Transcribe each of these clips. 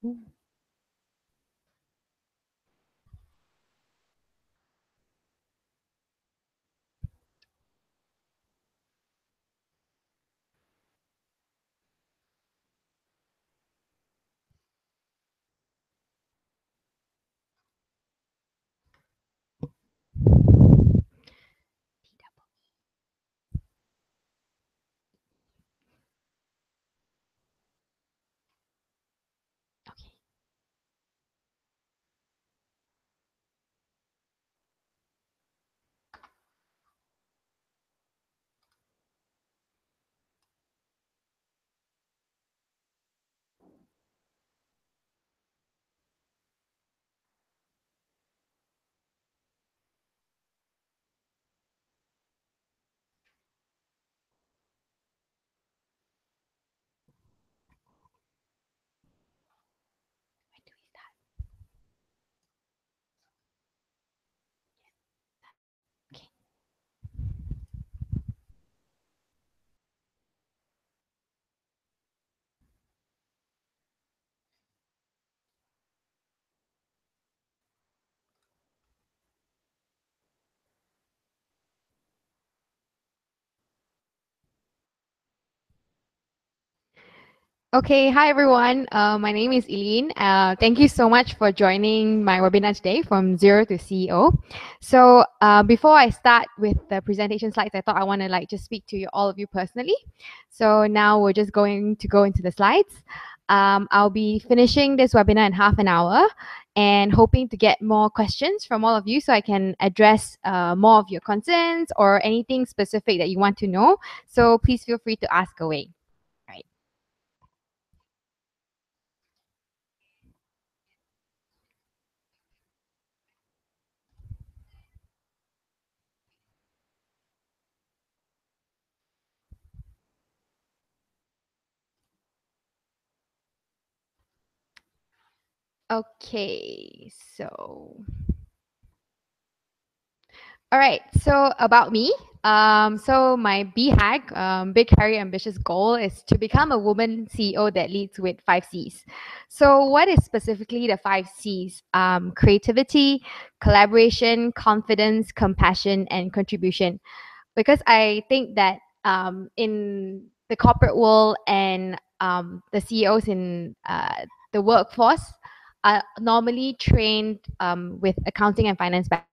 Ooh. Okay. When do we start? Okay. Okay, hi everyone. My name is Eileen. Thank you so much for joining my webinar today from Zero to CEO. So before I start with the presentation slides, I thought I want to just speak to all of you personally. So now we're just going to go into the slides. I'll be finishing this webinar in half an hour and hoping to get more questions from all of you so I can address more of your concerns or anything specific that you want to know. So please feel free to ask away. Right. Okay, so all right, so about me. So my BHAG, big hairy ambitious goal is to become a woman CEO that leads with 5 Cs. So what is specifically the 5 Cs? Creativity, collaboration, confidence, compassion, and contribution. Because I think that in the corporate world and the CEOs in the workforce are normally trained with accounting and finance background.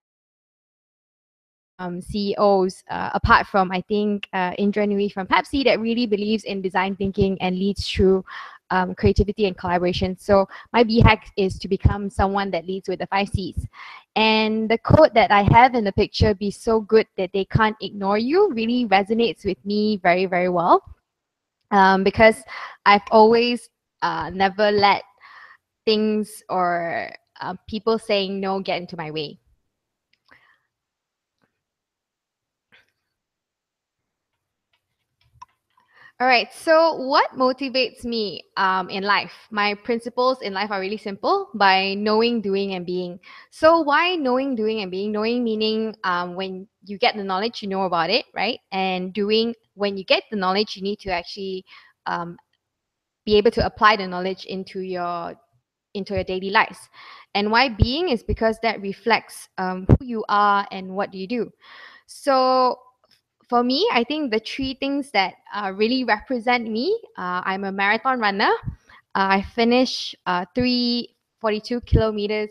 CEOs, apart from, I think, Indra Nui from Pepsi, that really believes in design thinking and leads through creativity and collaboration. So my B hack is to become someone that leads with the 5 Cs. And the quote that I have in the picture, "Be so good that they can't ignore you," really resonates with me very, very well. Because I've always never let things or people saying no get into my way. All right. So, what motivates me in life? My principles in life are really simple: by knowing, doing, and being. So, why knowing, doing, and being? Knowing meaning when you get the knowledge, you know about it, right? And doing, when you get the knowledge, you need to actually um, be able to apply the knowledge into your daily lives. And why being is because that reflects who you are and what do you do. So for me, I think the 3 things that really represent me, I'm a marathon runner. I finished 342 kilometers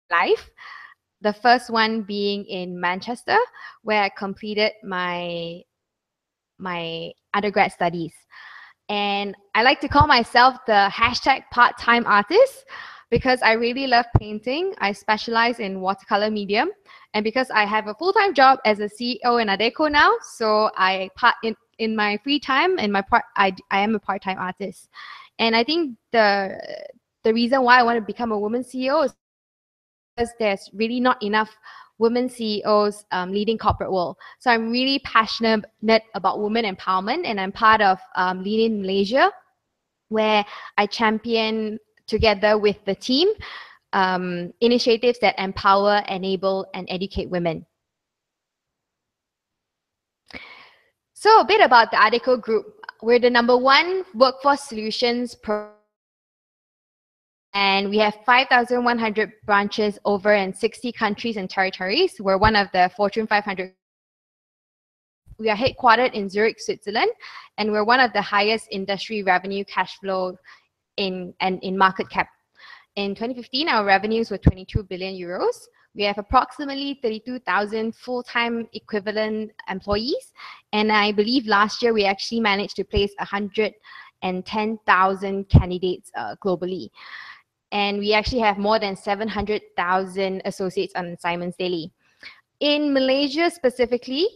life. The first one being in Manchester, where I completed my undergrad studies. And I like to call myself the hashtag part-time artist because I really love painting. I specialize in watercolor medium. And because I have a full-time job as a CEO in Adecco now, so in my free time, I am a part-time artist. And I think the reason why I want to become a woman CEO is because there's really not enough women CEOs leading corporate world. So I'm really passionate about women empowerment, and I'm part of Lean Malaysia, where I champion together with the team initiatives that empower, enable, and educate women. So a bit about the Adecco Group. We're the #1 workforce solutions provider And we have 5,100 branches over in 60 countries and territories. We're one of the Fortune 500. We are headquartered in Zurich, Switzerland, and we're one of the highest industry revenue cash flow in market cap. In 2015, our revenues were 22 billion euros. We have approximately 32,000 full-time equivalent employees. And I believe last year we actually managed to place 110,000 candidates globally. And we actually have more than 700,000 associates on assignments daily. In Malaysia specifically,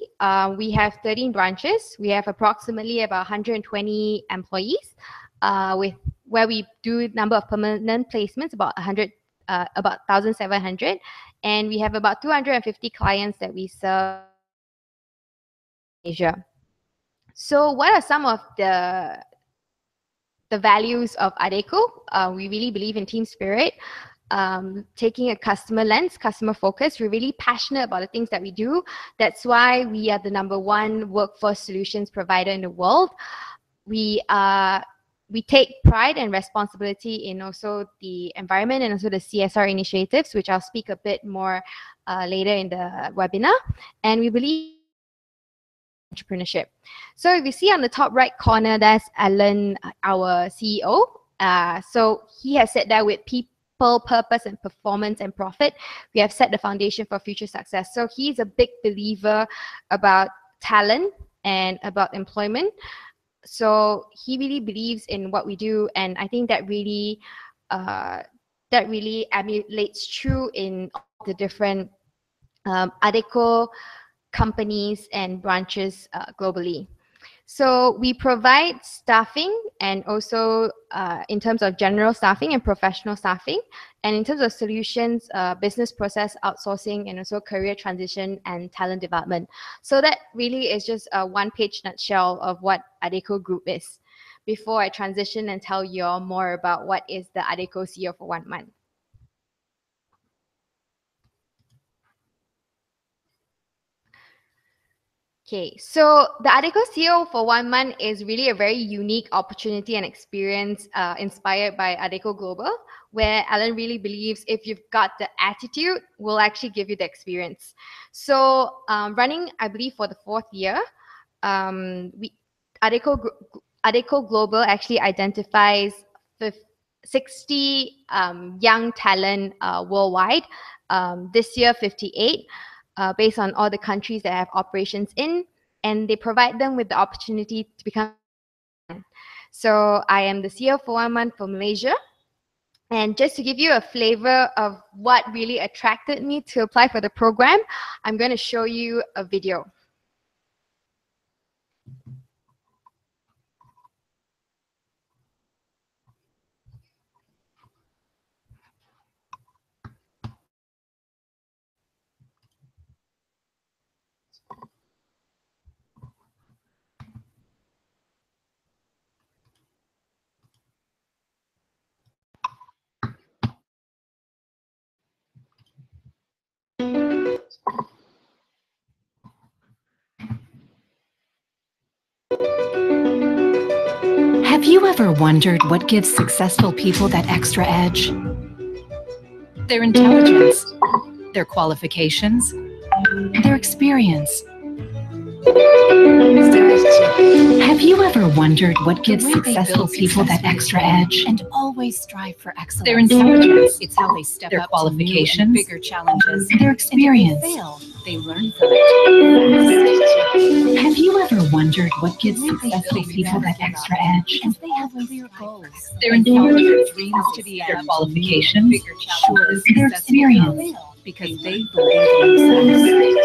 we have 13 branches. We have approximately about 120 employees, where we do number of permanent placements about 1,700, and we have about 250 clients that we serve in Asia. So, what are some of the values of Adecco? We really believe in team spirit. Taking a customer lens, customer focus. We're really passionate about the things that we do. That's why we are the #1 workforce solutions provider in the world. We take pride and responsibility in also the environment and also the CSR initiatives, which I'll speak a bit more later in the webinar. And we believe entrepreneurship. So if you see on the top right corner, that's Alan, our CEO. So he has said that with people, purpose, and performance and profit, we have set the foundation for future success. So he's a big believer about talent and about employment. So he really believes in what we do, and I think that really emulates true in all the different Adecco companies and branches globally. So we provide staffing, and also in terms of general staffing and professional staffing, and in terms of solutions, business process outsourcing, and also career transition and talent development. So that really is just a one-page nutshell of what Adecco Group is, before I transition and tell you all more about what is the Adecco CEO for 1 month. Okay, so the Adecco CEO for 1 month is really a very unique opportunity and experience inspired by Adecco Global, where Alan really believes if you've got the attitude, we'll actually give you the experience. So running, I believe, for the 4th year, Adecco Global actually identifies 60 young talent worldwide. This year, 58. Based on all the countries that have operations in, and they provide them with the opportunity to become. So I am the CEO for 1 month for Malaysia. And just to give you a flavor of what really attracted me to apply for the program, I'm going to show you a video. Have you ever wondered what gives successful people that extra edge? Their intelligence, their qualifications, their experience. Have you ever wondered what gives successful people that extra edge? And always strive for excellence. Their intelligence, it's how they step their up qualifications, to bigger challenges, their experience. If they fail, they learn from it. Have you ever wondered what gives successful people that extra edge? And they have clear goals. Their intelligence, dreams to be their qualifications, bigger challenges, their experience, because they believe in themselves.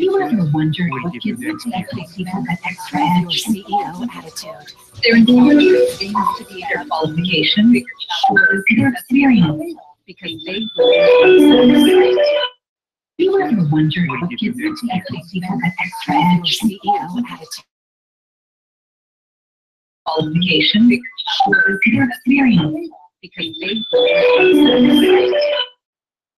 Have you ever wondered what gives successful people that extra edge? Your CEO attitude. Their intelligence, dreams to be their qualifications, bigger challenges, their experience, because they believe in themselves. Have you ever wondered what gives successful people that extra edge? Your CEO attitude. Qualifications, bigger challenges, their experience, because they believe in themselves.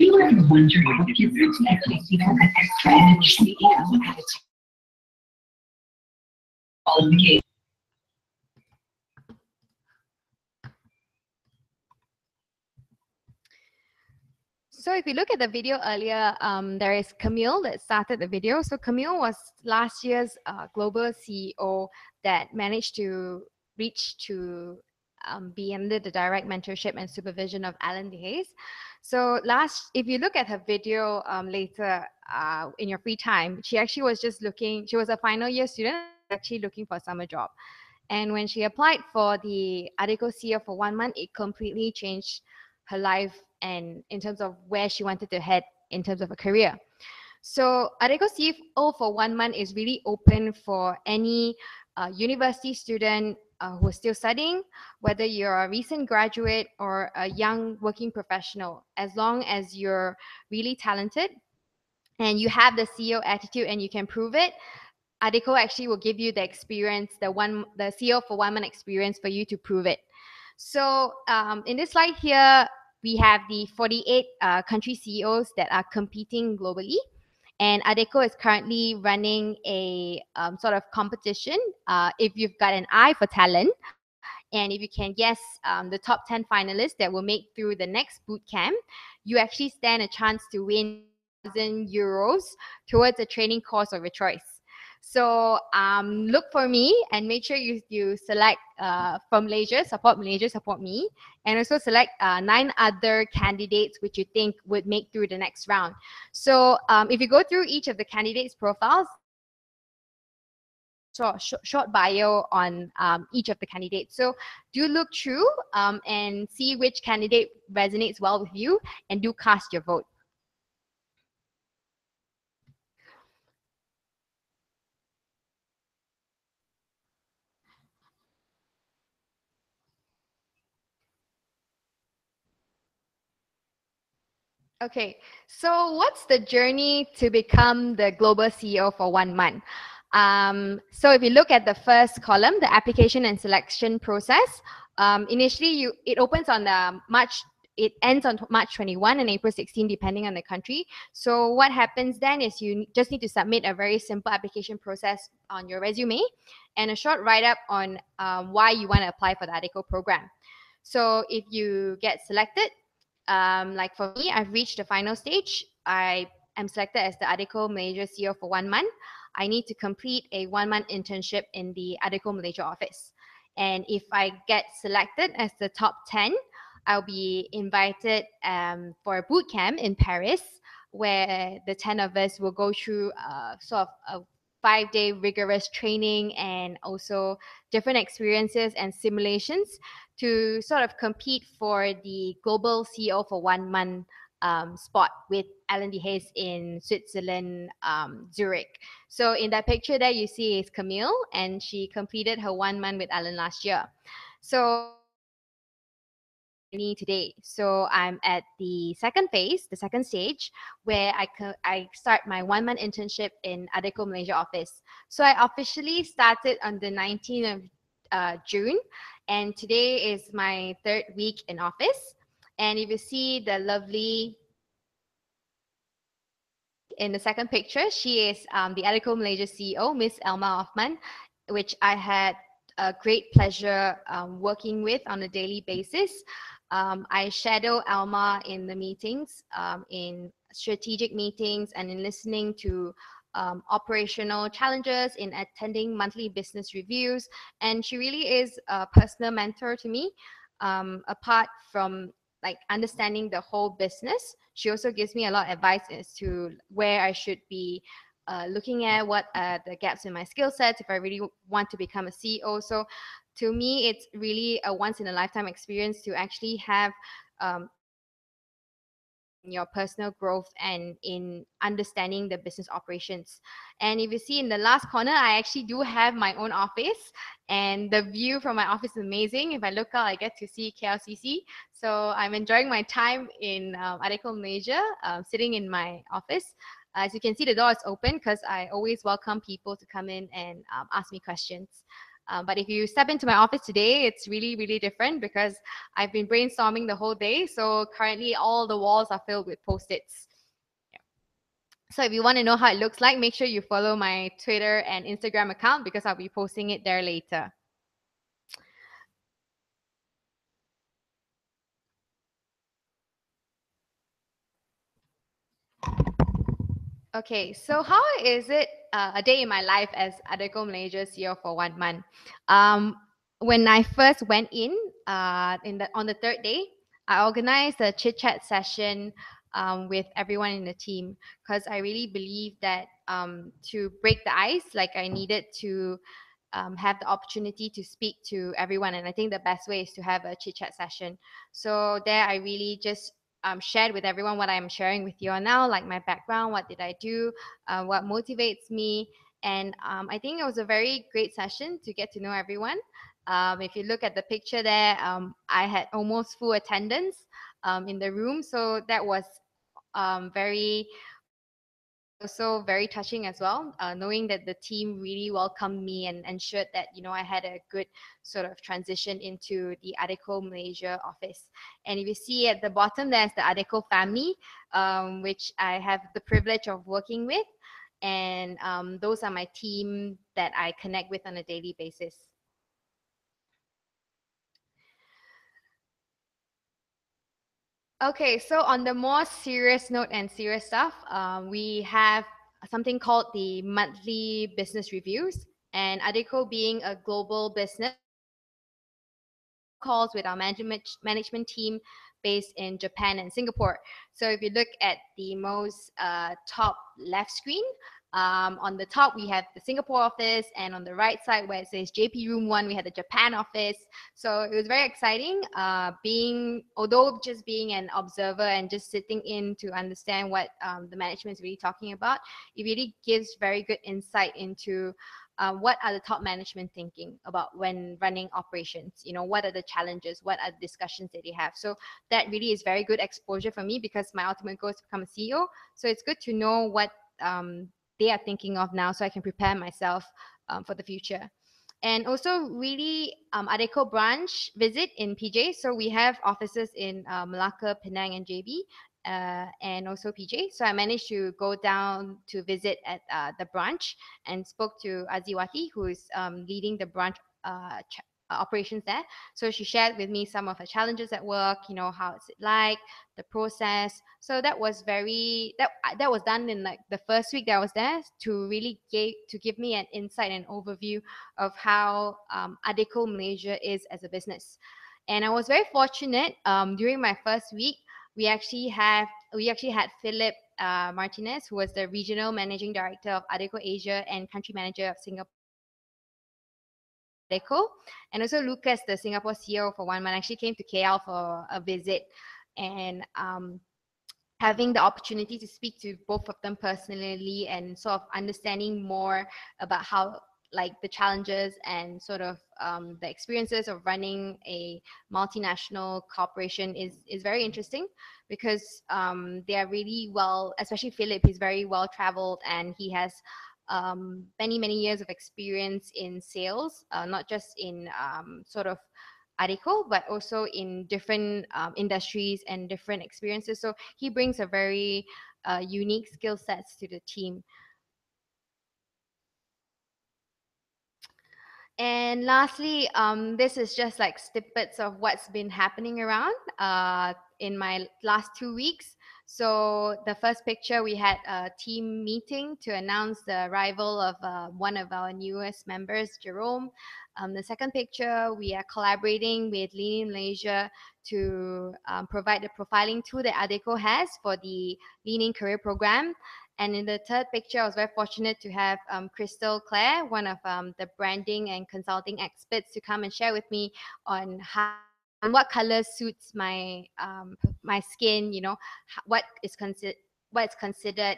Have you ever wondered what gives successful people that extra edge? CEO attitude. Qualifications. So if you look at the video earlier, there is Camille that started the video. So Camille was last year's global CEO that managed to reach to be under the direct mentorship and supervision of Alan Hayes. So if you look at her video later in your free time, she actually was just looking, she was a final year student, actually looking for a summer job. And when she applied for the Adecco CEO for 1 month, it completely changed her life and in terms of where she wanted to head in terms of a career. So Adecco CEO for 1 month is really open for any university student who is still studying, whether you're a recent graduate or a young working professional, as long as you're really talented and you have the CEO attitude and you can prove it. Adecco actually will give you the experience, the CEO for 1 month experience for you to prove it. So in this slide here, we have the 48 country CEOs that are competing globally. And Adecco is currently running a sort of competition. If you've got an eye for talent, and if you can guess the top 10 finalists that will make through the next boot camp, you actually stand a chance to win 10,000 euros towards a training course of your choice. So look for me and make sure you select from Malaysia, support me, and also select 9 other candidates which you think would make through the next round. So if you go through each of the candidates' profiles, short bio on each of the candidates. So do look through and see which candidate resonates well with you and do cast your vote. Okay, so what's the journey to become the global CEO for 1 month? So if you look at the first column, the application and selection process, initially it opens on it ends on March 21 and April 16, depending on the country. So what happens then is you just need to submit a very simple application process on your resume and a short write-up on why you want to apply for the Adecco program. So if you get selected, like for me, I've reached the final stage. I am selected as the Adecco Malaysia CEO for 1 month. I need to complete a 1 month internship in the Adecco Malaysia office. And if I get selected as the top 10, I'll be invited for a boot camp in Paris, where the 10 of us will go through sort of a 5-day rigorous training and also different experiences and simulations to sort of compete for the global CEO for 1 month spot with Alan Hayes in Switzerland, Zurich. So in that picture there, you see is Camille, and she completed her 1 month with Alan last year. So today. So I'm at the second phase, the second stage, where I start my 1 month internship in Adecco Malaysia office. So I officially started on the 19th of June, and today is my 3rd week in office. And if you see the lovely in the second picture, she is the Adecco Malaysia CEO, Miss Elma Hoffman, which I had a great pleasure working with on a daily basis. I shadow Alma in the meetings, in strategic meetings, and in listening to operational challenges, in attending monthly business reviews. And she really is a personal mentor to me. Apart from like understanding the whole business, she also gives me a lot of advice as to where I should be looking at, what are the gaps in my skill sets if I really want to become a CEO. So to me, it's really a once in a lifetime experience to actually have in your personal growth and in understanding the business operations. And if you see in the last corner, I actually do have my own office, and the view from my office is amazing. If I look out, I get to see KLCC. So I'm enjoying my time in Adecco Malaysia, sitting in my office. As you can see, the door is open because I always welcome people to come in and ask me questions. But if you step into my office today, it's really, really different because I've been brainstorming the whole day. So currently all the walls are filled with Post-its. Yeah. So if you want to know how it looks like, make sure you follow my Twitter and Instagram account because I'll be posting it there later. Okay, so how is it a day in my life as Adecco Malaysia CEO for 1 month? Um, when I first went on the third day, I organized a chit chat session with everyone in the team because I really believe that to break the ice, like I needed to have the opportunity to speak to everyone. And I think the best way is to have a chit chat session. So there, I really just shared with everyone what I'm sharing with you all now, like my background, what did I do, what motivates me. And I think it was a very great session to get to know everyone. If you look at the picture there, I had almost full attendance in the room. So that was very wonderful and also very touching as well, knowing that the team really welcomed me and ensured that, I had a good sort of transition into the Adecco Malaysia office. And if you see at the bottom, there's the Adecco family, which I have the privilege of working with. And those are my team that I connect with on a daily basis. Okay, so on the more serious note and serious stuff, we have something called the monthly business reviews. And Adecco being a global business, review calls with our management team based in Japan and Singapore. So if you look at the most top left screen, on the top we have the Singapore office, and on the right side where it says JP Room 1, we had the Japan office. So it was very exciting, although just being an observer and just sitting in to understand what the management is really talking about, it really gives very good insight into what are the top management thinking about when running operations. What are the challenges, what are the discussions that they have. So that really is very good exposure for me, because my ultimate goal is to become a CEO. So it's good to know what they are thinking of now, so I can prepare myself for the future. And also really Adecco branch visit in PJ. So we have offices in Malacca, Penang, and JB, and also PJ. So I managed to go down to visit at the branch and spoke to Aziwati, who is leading the branch operations there. So she shared with me some of her challenges at work, how it's like, the process. So that was that was done in like the first week that I was there, to really give me an insight and overview of how Adecco Malaysia is as a business. And I was very fortunate during my first week. We actually had Philip Martinez, who was the regional managing director of Adecco Asia and country manager of Singapore for Adecco, and also Lucas, the Singapore CEO for 1 month, actually came to KL for a visit. And having the opportunity to speak to both of them personally and sort of understanding more about how, like, the challenges and sort of the experiences of running a multinational corporation is very interesting, because they are really well, especially Philip. He's very well traveled, and he has many years of experience in sales, not just in sort of Adecco, but also in different industries and different experiences. So he brings a very unique skill sets to the team. And lastly, this is just like snippets of what's been happening around in my last 2 weeks. So the first picture, we had a team meeting to announce the arrival of one of our newest members, Jerome. The second picture, we are collaborating with Lynn Malaysia to provide the profiling tool that Adecco has for the Lean Career Program. And in the third picture, I was very fortunate to have Crystal Clare, one of the branding and consulting experts, to come and share with me on what color suits my skin. What is considered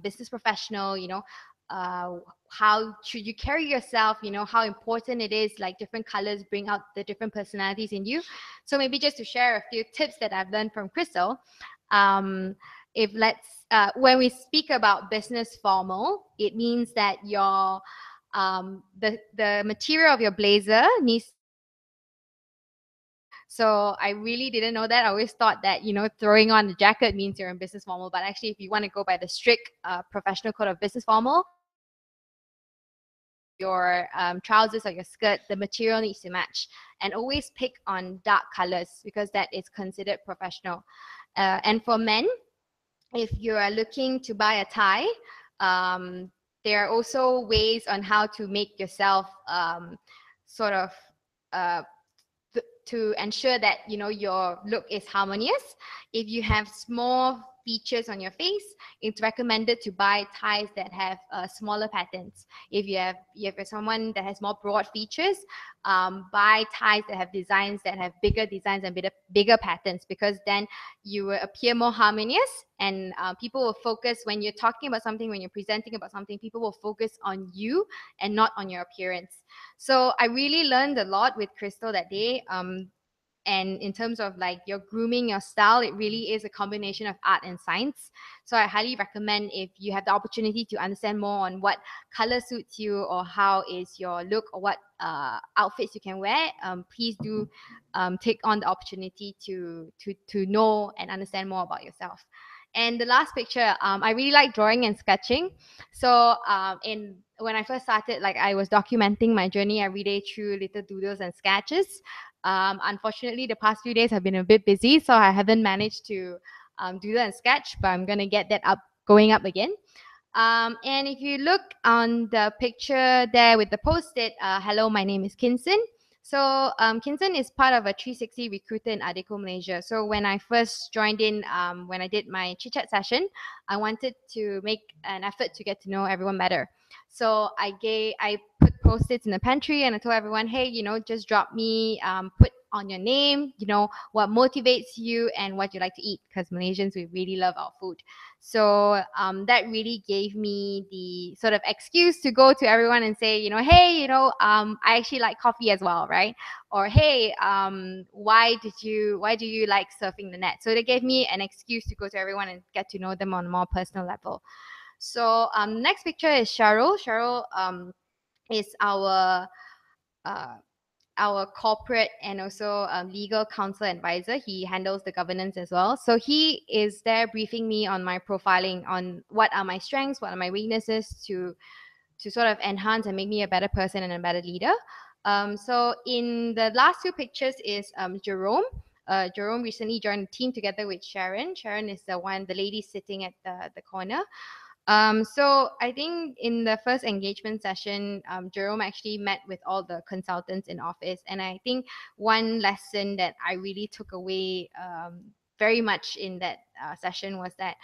business professional. How should you carry yourself? How important it is. Like, different colors bring out the different personalities in you. So maybe just to share a few tips that I've learned from Crystal. If let's When we speak about business formal, it means that your the material of your blazer needs to be professional. So I really didn't know that. I always thought that throwing on the jacket means you're in business formal, but actually, if you want to go by the strict professional code of business formal, your trousers or your skirt, the material needs to match, and always pick on dark colors, because that is considered professional. And for men, if you are looking to buy a tie, there are also ways on how to make yourself sort of to ensure that your look is harmonious. If you have small features on your face, it's recommended to buy ties that have smaller patterns. If you have someone that has more broad features, buy ties that have designs that have bigger designs and bigger patterns, because then you will appear more harmonious, and people will focus when you're talking about something, when you're presenting about something, people will focus on you and not on your appearance. So I really learned a lot with Crystal that day. And in terms of like your grooming, your style, it really is a combination of art and science. So I highly recommend, if you have the opportunity to understand more on what color suits you or how is your look or what outfits you can wear, please do take on the opportunity to know and understand more about yourself. And the last picture, I really like drawing and sketching. So when I first started, like, I was documenting my journey every day through little doodles and sketches. Unfortunately, the past few days have been a bit busy, so I haven't managed to doodle and sketch, but I'm gonna get that going up again. And if you look on the picture there with the post-it, hello, my name is Kinson. So Kinson is part of a 360 recruiter in Adecco Malaysia. So when I first joined in, when I did my chit-chat session, I wanted to make an effort to get to know everyone better. So I put post-its in the pantry, and I told everyone, hey, just drop me, put on your name, what motivates you and what you like to eat, because Malaysians, we really love our food. So that really gave me the sort of excuse to go to everyone and say, hey, I actually like coffee as well, right? Or hey, why do you like surfing the net? So they gave me an excuse to go to everyone and get to know them on a more personal level. So next picture is Cheryl. Cheryl is our corporate and also legal counsel advisor. He handles the governance as well. So he is there briefing me on my profiling, on what are my strengths, what are my weaknesses, to sort of enhance and make me a better person and a better leader. So in the last two pictures is Jerome. Jerome recently joined the team together with Sharon. Sharon is the lady sitting at the corner. So I think in the first engagement session, Jerome actually met with all the consultants in office. And I think one lesson that I really took away very much in that session was that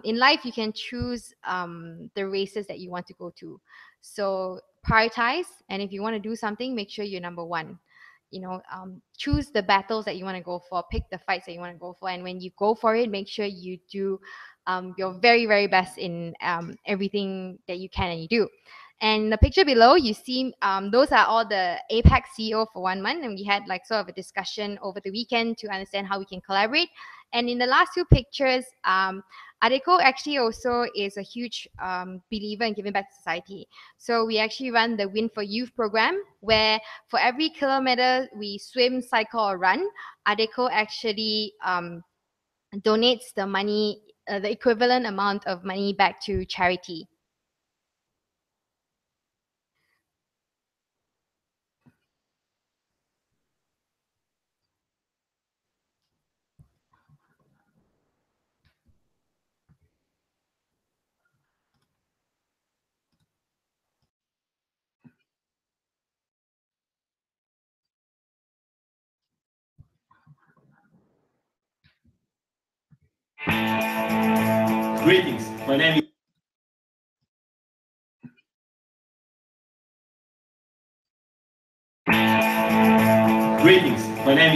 in life, you can choose the races that you want to go to. So prioritize, and if you want to do something, make sure you're number one. Choose the battles that you want to go for, pick the fights that you want to go for, and when you go for it, make sure you do your very, very best in everything that you can and you do. And the picture below, you see those are all the APAC CEO for 1 month, and we had like sort of a discussion over the weekend to understand how we can collaborate. And in the last two pictures, Adecco actually also is a huge believer in giving back to society. So we actually run the Win for Youth program, where for every kilometer we swim, cycle, or run, Adecco actually donates the money, the equivalent amount of money back to charity. Greetings, my name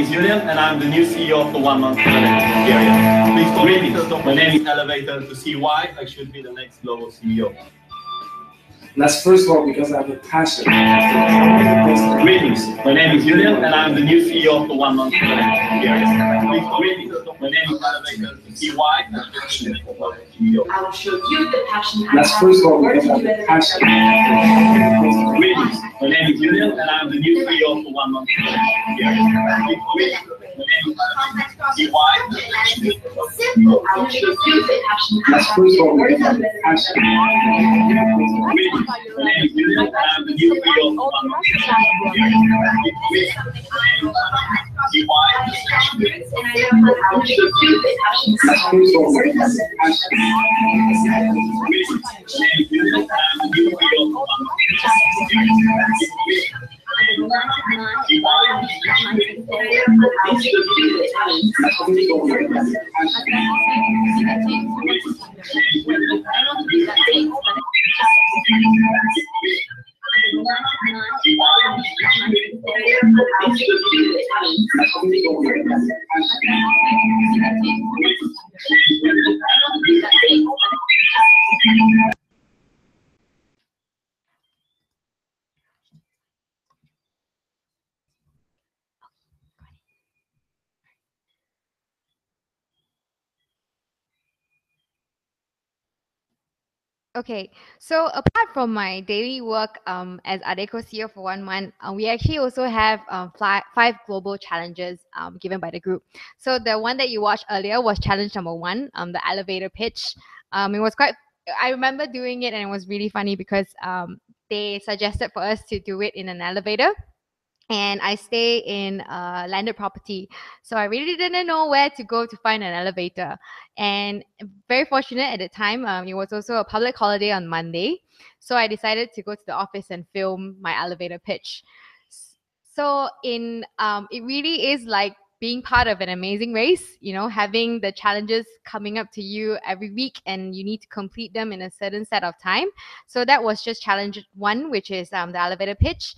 is Julian, and I'm the new CEO of the 1 month Bulgaria. Please call me. My name is Elevator to see why I should be the next global CEO. That's first of all because I have a passion. Greetings, my name is Julian, and I'm the new CEO of the 1 month Bulgaria. Please call me. My name is Elevator to see why I should be the next global CEO. I will show you the passion. That's first of all because I have a passion. Greetings, my name is Julian, and I'm the new CEO of the 1 month Bulgaria. Please call me. Simple. I should use it. Let's first of all look at the hashtag. Okay, so apart from my daily work as Adecco CEO for 1 month, we actually also have five global challenges given by the group. So the one that you watched earlier was challenge number one, the elevator pitch. It was quite, I remember doing it and it was really funny because they suggested for us to do it in an elevator. And I stay in a landed property. So I really didn't know where to go to find an elevator. And very fortunate at the time, it was also a public holiday on Monday. So I decided to go to the office and film my elevator pitch. So it really is like being part of an amazing race, having the challenges coming up to you every week and you need to complete them in a certain set of time. So that was just challenge one, which is the elevator pitch.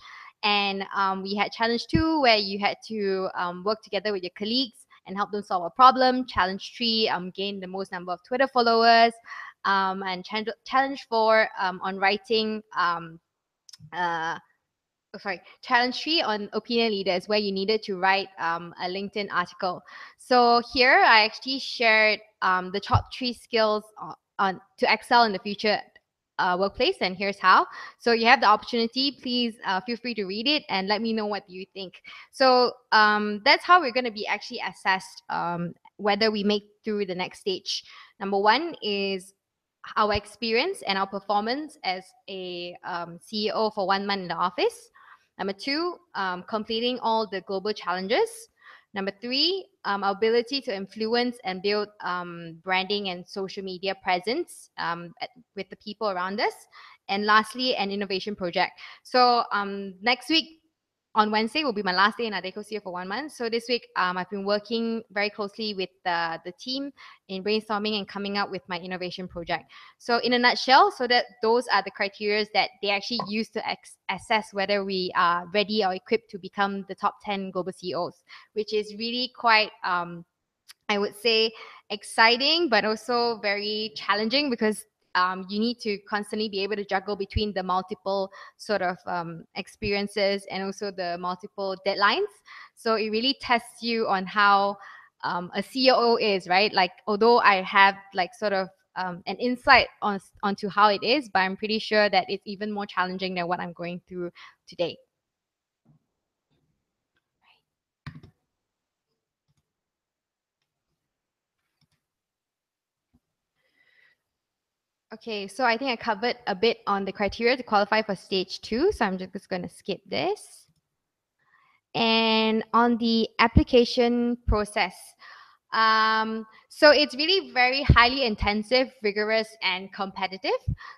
And we had challenge two, where you had to work together with your colleagues and help them solve a problem. Challenge three, gain the most number of Twitter followers. And challenge four, on writing. Challenge three on opinion leaders, where you needed to write a LinkedIn article. So here I actually shared the top three skills on to excel in the future workplace, and here's how. So you have the opportunity. Please feel free to read it and let me know what you think. So that's how we're going to be actually assessed whether we make through the next stage. Number one is our experience and our performance as a CEO for 1 month in the office. Number two, completing all the global challenges. Number three, our ability to influence and build branding and social media presence with the people around us. And lastly, an innovation project. So next week, on Wednesday will be my last day in Adecco CEO for 1 month. So this week, I've been working very closely with the team in brainstorming and coming up with my innovation project. So in a nutshell, so that those are the criteria that they actually use to assess whether we are ready or equipped to become the top 10 global CEOs, which is really quite, I would say, exciting, but also very challenging because you need to constantly be able to juggle between the multiple sort of experiences and also the multiple deadlines. So it really tests you on how a CEO is, right? Like, although I have like sort of an insight onto how it is, but I'm pretty sure that it's even more challenging than what I'm going through today. Okay, so I think I covered a bit on the criteria to qualify for stage two. So I'm just going to skip this. And on the application process, so it's really very highly intensive, rigorous, and competitive.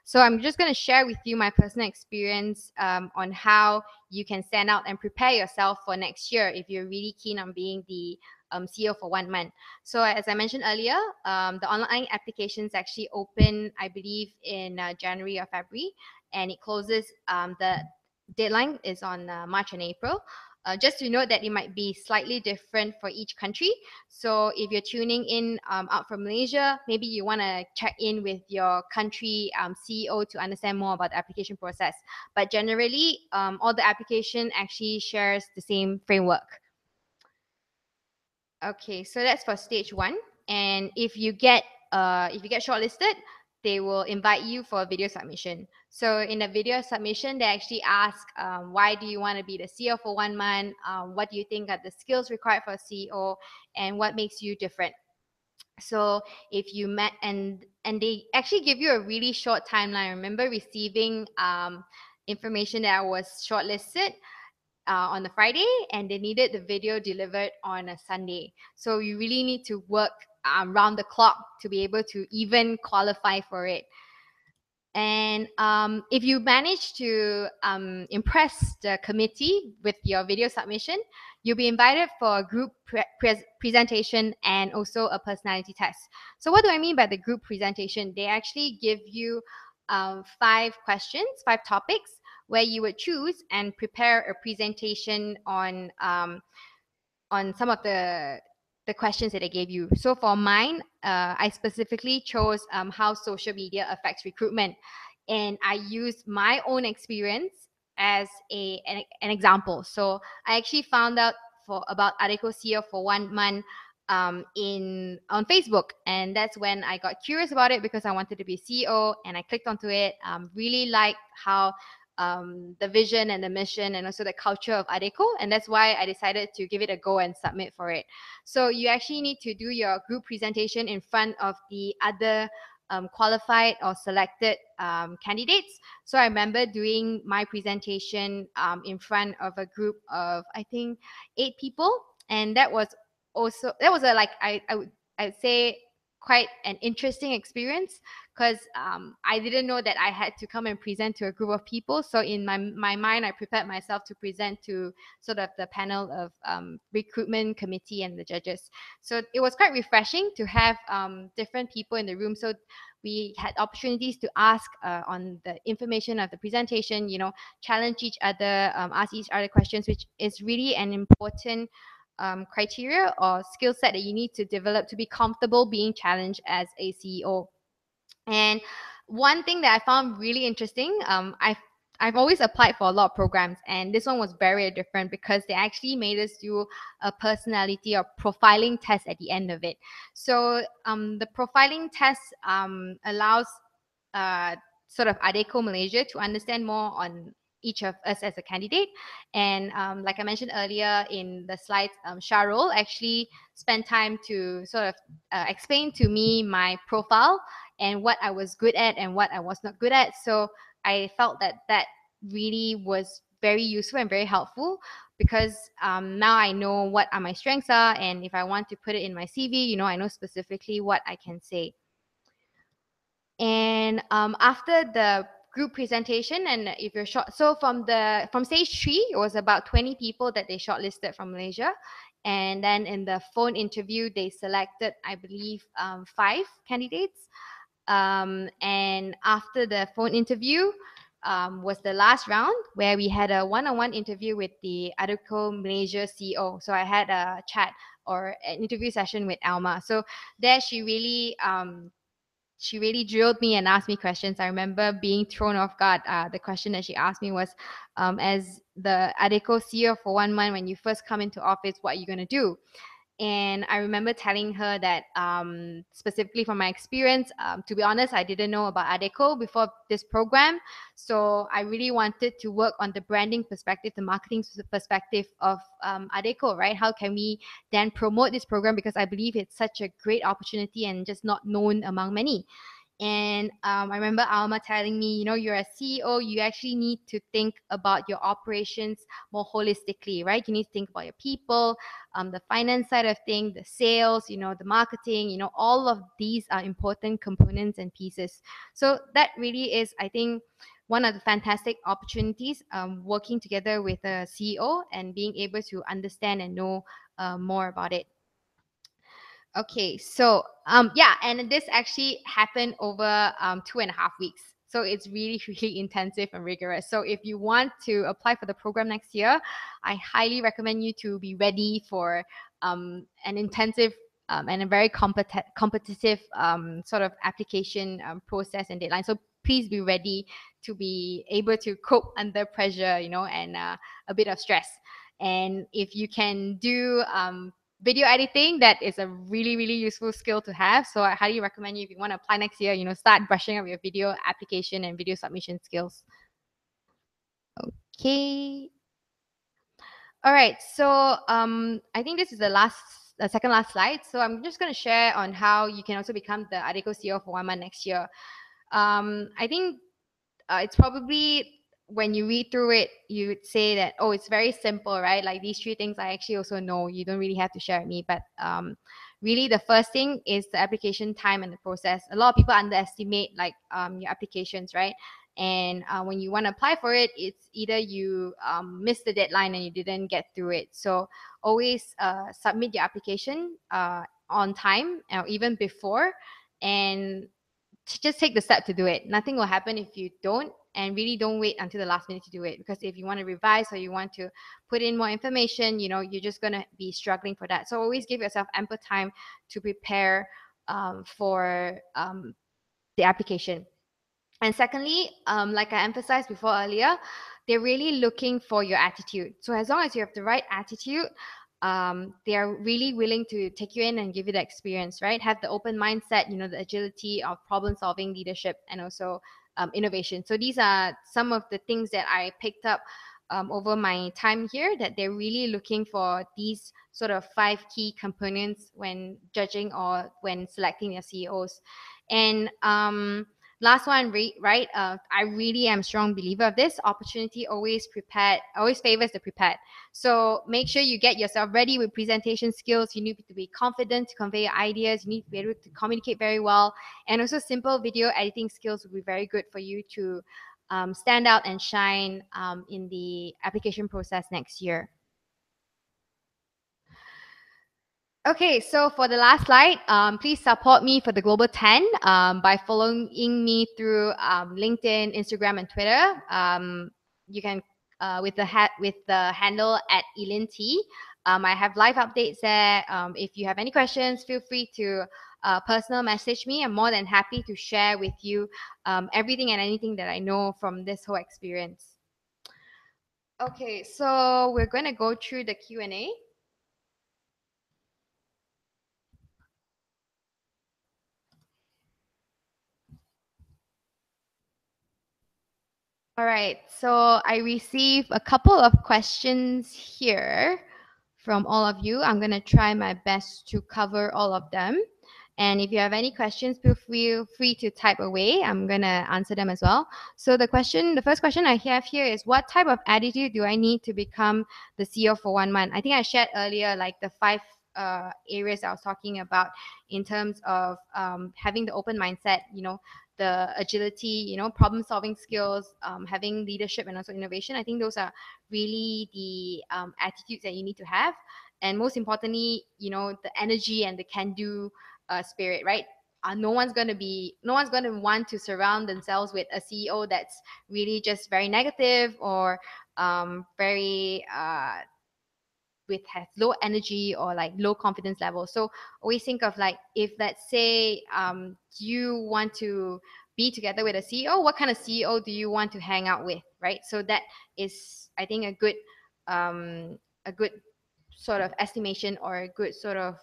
So I'm just going to share with you my personal experience on how you can stand out and prepare yourself for next year if you're really keen on being the CEO for 1 month. So as I mentioned earlier, the online applications actually open, I believe, in January or February, and it closes, the deadline is on March and April. Just to note that it might be slightly different for each country. So if you're tuning in out from Malaysia, maybe you want to check in with your country CEO to understand more about the application process. But generally, all the application actually shares the same framework. Okay, so that's for stage one. And if you get shortlisted, they will invite you for a video submission. So in the video submission, they actually ask, why do you want to be the CEO for 1 month? What do you think are the skills required for a CEO, and what makes you different? So if you met, and they actually give you a really short timeline. I remember receiving information that I was shortlisted on the Friday, and they needed the video delivered on a Sunday. So you really need to work round the clock to be able to even qualify for it. And if you manage to impress the committee with your video submission, you'll be invited for a group presentation and also a personality test. So what do I mean by the group presentation? They actually give you 5 questions, 5 topics, where you would choose and prepare a presentation on some of the questions that they gave you. So for mine, I specifically chose how social media affects recruitment, and I used my own experience as an example. So I actually found out about Adecco CEO for 1 month on Facebook, and that's when I got curious about it because I wanted to be CEO, and I clicked onto it. Really liked how the vision and the mission and also the culture of Adecco, and that's why I decided to give it a go and submit for it. So you actually need to do your group presentation in front of the other qualified or selected candidates. So I remember doing my presentation in front of a group of, I think, 8 people, and that was a, like, I'd say, quite an interesting experience, because I didn't know that I had to come and present to a group of people. So in my mind, I prepared myself to present to sort of the panel of recruitment committee and the judges. So it was quite refreshing to have different people in the room. So we had opportunities to ask on the information of the presentation, challenge each other, ask each other questions, which is really an important criteria or skill set that you need to develop to be comfortable being challenged as a CEO. And one thing that I found really interesting, I've always applied for a lot of programs, and this one was very different because they actually made us do a personality or profiling test at the end of it. So the profiling test allows sort of Adecco Malaysia to understand more on each of us as a candidate. And like I mentioned earlier in the slides, Sharul actually spent time to sort of explain to me my profile and what I was good at and what I was not good at. So I felt that really was very useful and very helpful, because now I know what my strengths are, and if I want to put it in my CV, I know specifically what I can say. And after the group presentation, and if you're so from stage 3, it was about 20 people that they shortlisted from Malaysia, and then in the phone interview they selected, I believe, 5 candidates, and after the phone interview was the last round, where we had a one-on-one interview with the Adecco Malaysia CEO. So I had a chat or an interview session with Alma. So there she really drilled me and asked me questions. I remember being thrown off guard. The question that she asked me was, as the Adecco CEO for 1 month, when you first come into office, what are you going to do? And I remember telling her that specifically from my experience, to be honest, I didn't know about Adecco before this program. So I really wanted to work on the branding perspective, the marketing perspective of Adecco, right? How can we then promote this program? Because I believe it's such a great opportunity and just not known among many. And I remember Alma telling me, you're a CEO, you actually need to think about your operations more holistically, right? You need to think about your people, the finance side of things, the sales, the marketing, all of these are important components and pieces. So that really is, I think, one of the fantastic opportunities, working together with a CEO and being able to understand and know more about it. Okay, so yeah, and this actually happened over 2.5 weeks. So it's really, really intensive and rigorous. So if you want to apply for the program next year, I highly recommend you to be ready for an intensive and a very competitive sort of application process and deadline. So please be ready to be able to cope under pressure, and a bit of stress. And if you can do video editing, that is a really, really useful skill to have. So I highly recommend you, if you want to apply next year, start brushing up your video application and video submission skills. Okay. All right. So I think this is the second last slide. So I'm just going to share on how you can also become the Adecco CEO for 1 month next year. I think it's probably, when you read through it, you would say that, oh, it's very simple, right? Like these 3 things I actually also know. You don't really have to share with me. But really, the first thing is the application time and the process. A lot of people underestimate your applications, right? And when you want to apply for it, it's either you missed the deadline and you didn't get through it. So always submit your application on time or even before, and just take the step to do it. Nothing will happen if you don't, and really don't wait until the last minute to do it. Because if you want to revise or you want to put in more information, you're just going to be struggling for that. So always give yourself ample time to prepare for the application. And secondly, like I emphasized before earlier, they're really looking for your attitude. So as long as you have the right attitude, they are really willing to take you in and give you the experience, right? Have the open mindset, the agility of problem solving, leadership, and also innovation. So these are some of the things that I picked up over my time here, that they're really looking for these sort of 5 key components when judging or when selecting their CEOs. And last one, right? I really am a strong believer of this. Opportunity always favors the prepared. So make sure you get yourself ready with presentation skills. You need to be confident to convey your ideas. You need to be able to communicate very well. And also simple video editing skills will be very good for you to stand out and shine in the application process next year. Okay, so for the last slide, please support me for the Global 10 by following me through LinkedIn, Instagram, and Twitter. You can with the handle at Lynn Tee. I have live updates there. If you have any questions, feel free to personal message me. I'm more than happy to share with you everything and anything that I know from this whole experience. Okay, so we're going to go through the Q&A. All right, so I received a couple of questions here from all of you. I'm going to try my best to cover all of them. And if you have any questions, feel free to type away. I'm going to answer them as well. So the first question I have here is, what type of attitude do I need to become the CEO for 1 month? I think I shared earlier, like the 5 areas I was talking about in terms of having the open mindset, the agility, problem solving skills, having leadership and also innovation. I think those are really the attitudes that you need to have. And most importantly, the energy and the can-do spirit, right? No one's going to want to surround themselves with a CEO that's really just very negative or very has low energy or like low confidence level. So always think of, like, if let's say you want to be together with a CEO, what kind of CEO do you want to hang out with, right? So that is, I think, a good sort of estimation, or a good sort of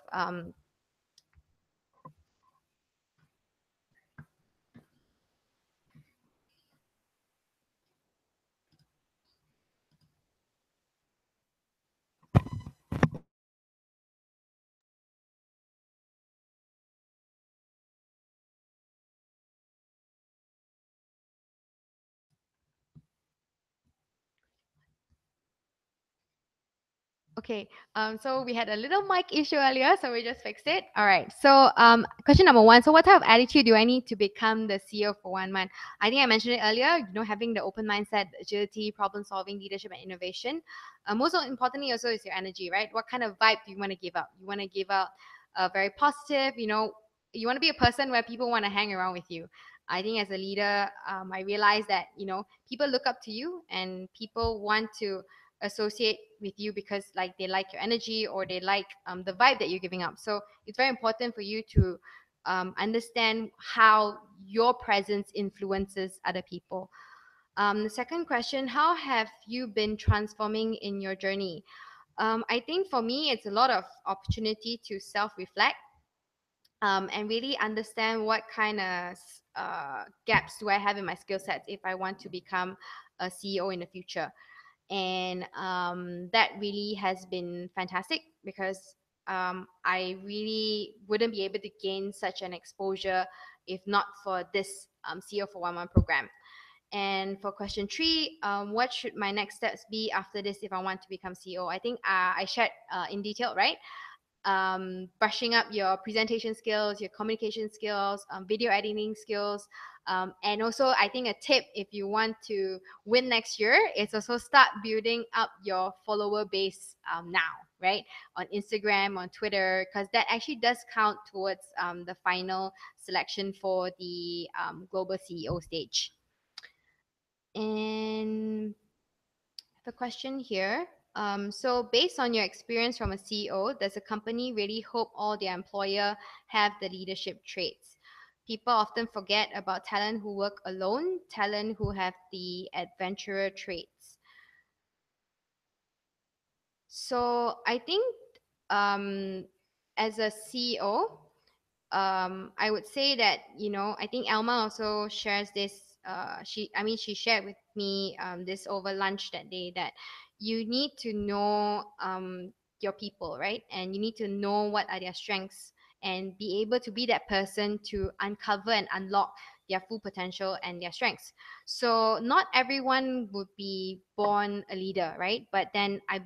Okay, so we had a little mic issue earlier, so we just fixed it. All right, so question number 1. So what type of attitude do I need to become the CEO for 1 month? I think I mentioned it earlier, having the open mindset, agility, problem solving, leadership, and innovation. Most importantly also is your energy, right? What kind of vibe do you want to give out? You want to give out a very positive, you want to be a person where people want to hang around with you. I think as a leader, I realized that, people look up to you and people want to associate with you because, like, they like your energy or they like the vibe that you're giving up. So it's very important for you to understand how your presence influences other people. The second question, how have you been transforming in your journey? I think for me, it's a lot of opportunity to self-reflect and really understand what kind of gaps do I have in my skill sets if I want to become a CEO in the future. And that really has been fantastic because I really wouldn't be able to gain such an exposure if not for this CEO for 1 month program. And for question 3, what should my next steps be after this if I want to become CEO? I think I shared in detail, right? Brushing up your presentation skills, your communication skills, video editing skills. And also, I think a tip if you want to win next year is also start building up your follower base now, right? On Instagram, on Twitter, because that actually does count towards the final selection for the global CEO stage. And the question here. So based on your experience from a CEO, does a company really hope all their employer have the leadership traits? People often forget about talent who work alone, talent who have the adventurer traits. So I think as a CEO, I would say that, I think Elma also shares this. She shared with me this over lunch that day, that you need to know your people, right? And you need to know what are their strengths and be able to be that person to uncover and unlock their full potential and their strengths. So not everyone would be born a leader, right? But then I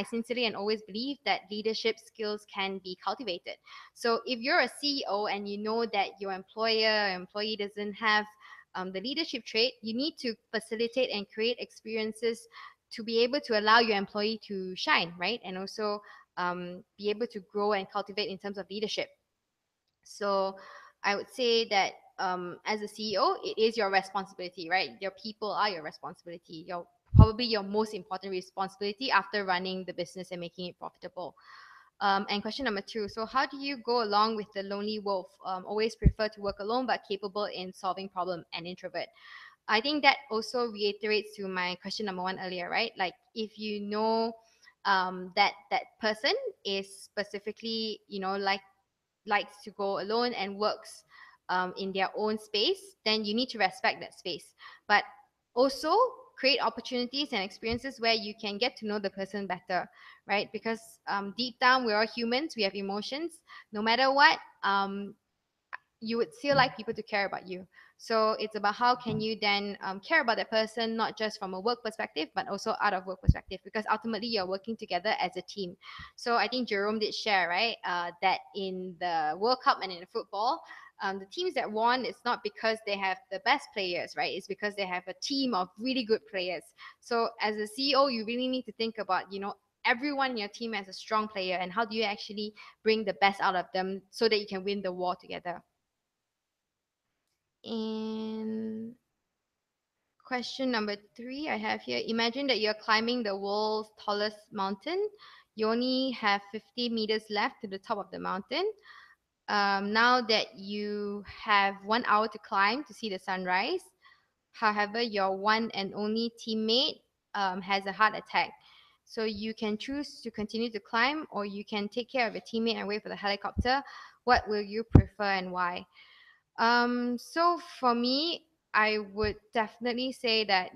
sincerely and always believe that leadership skills can be cultivated. So if you're a CEO and you know that your employee doesn't have the leadership trait, you need to facilitate and create experiences to be able to allow your employee to shine, right? And also be able to grow and cultivate in terms of leadership. So I would say that as a CEO, it is your responsibility, right? Your people are your responsibility. Probably your most important responsibility after running the business and making it profitable. And question number 2. So how do you go along with the lonely wolf? Always prefer to work alone, but capable in solving problem and introvert. I think that also reiterates to my question number 1 earlier, right? Like if you know that person is specifically, likes to go alone and works in their own space, then you need to respect that space. But also create opportunities and experiences where you can get to know the person better, right? Because deep down, we're all humans, we have emotions. No matter what, you would still like people to care about you. So it's about how can you then care about that person, not just from a work perspective, but also out of work perspective, because ultimately you're working together as a team. So I think Jerome did share, right, that in the World Cup and in the football, the teams that won, it's not because they have the best players, right? It's because they have a team of really good players. So as a CEO, you really need to think about, everyone in your team as a strong player, and how do you actually bring the best out of them so that you can win the war together. And question number 3 I have here. Imagine that you're climbing the world's tallest mountain. You only have 50 meters left to the top of the mountain. Now that you have 1 hour to climb to see the sunrise, however, your one and only teammate has a heart attack. So you can choose to continue to climb, or you can take care of your teammate and wait for the helicopter. What will you prefer and why? So for me, I would definitely say that,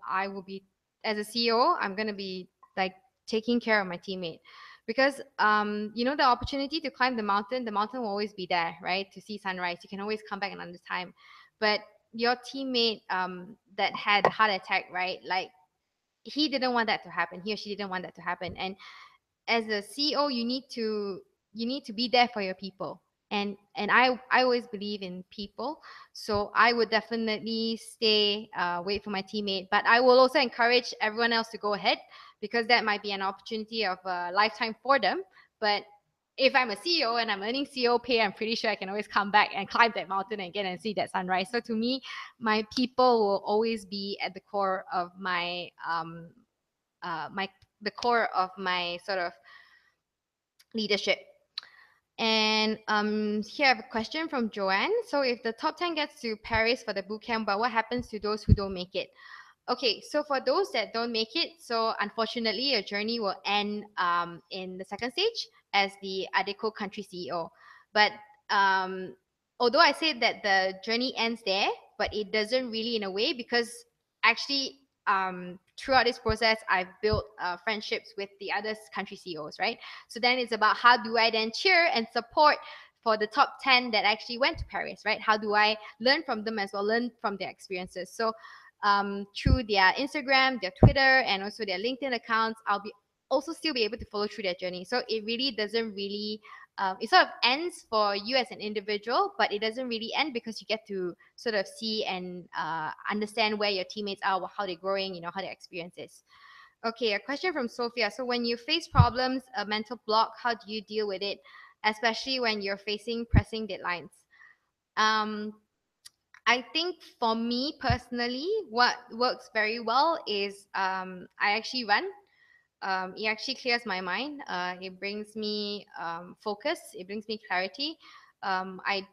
I will be, as a CEO, I'm going to be like taking care of my teammate, because, the opportunity to climb the mountain will always be there, right? To see sunrise, you can always come back another time. But your teammate that had a heart attack, right? Like he didn't want that to happen. He or she didn't want that to happen. And as a CEO, you need to be there for your people. And I always believe in people, so I would definitely stay, wait for my teammate. But I will also encourage everyone else to go ahead, because that might be an opportunity of a lifetime for them. But if I'm a CEO and I'm earning CEO pay, I'm pretty sure I can always come back and climb that mountain again and see that sunrise. So to me, my people will always be at the core of my the core of my sort of leadership. And here I have a question from Joanne. So if the top 10 gets to Paris for the bootcamp, but what happens to those who don't make it? Okay, so for those that don't make it, so unfortunately, your journey will end in the second stage as the Adecco country CEO. But although I say that the journey ends there, but it doesn't really in a way, because actually throughout this process, I've built friendships with the other country CEOs, right? So then it's about how do I then cheer and support for the top 10 that actually went to Paris, right? How do I learn from them as well, learn from their experiences? So through their Instagram, their Twitter, and also their LinkedIn accounts, I'll be also still be able to follow through their journey. So it really doesn't really, it sort of ends for you as an individual, but it doesn't really end because you get to sort of see and understand where your teammates are, how they're growing, how their experience is. Okay, a question from Sophia. So when you face problems, a mental block, how do you deal with it, especially when you're facing pressing deadlines? I think for me personally, what works very well is I actually run. It actually clears my mind. It brings me focus. It brings me clarity. Um, I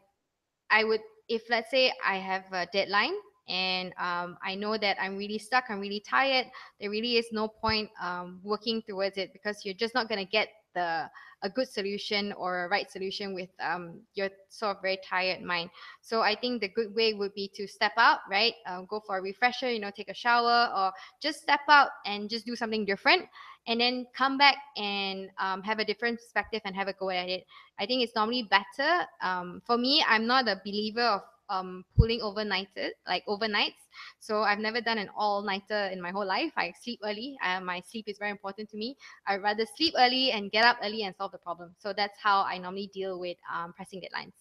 I would, if let's say I have a deadline and I know that I'm really stuck, I'm really tired, there really is no point working towards it, because you're just not going to get a good solution or a right solution with your sort of very tired mind. So I think the good way would be to step out, right? Go for a refresher, take a shower, or just step out and just do something different, and then come back and have a different perspective and have a go at it. I think it's normally better. For me, I'm not a believer of pulling overnights. So I've never done an all-nighter in my whole life. I sleep early. My sleep is very important to me. I'd rather sleep early and get up early and solve the problem. So that's how I normally deal with pressing deadlines.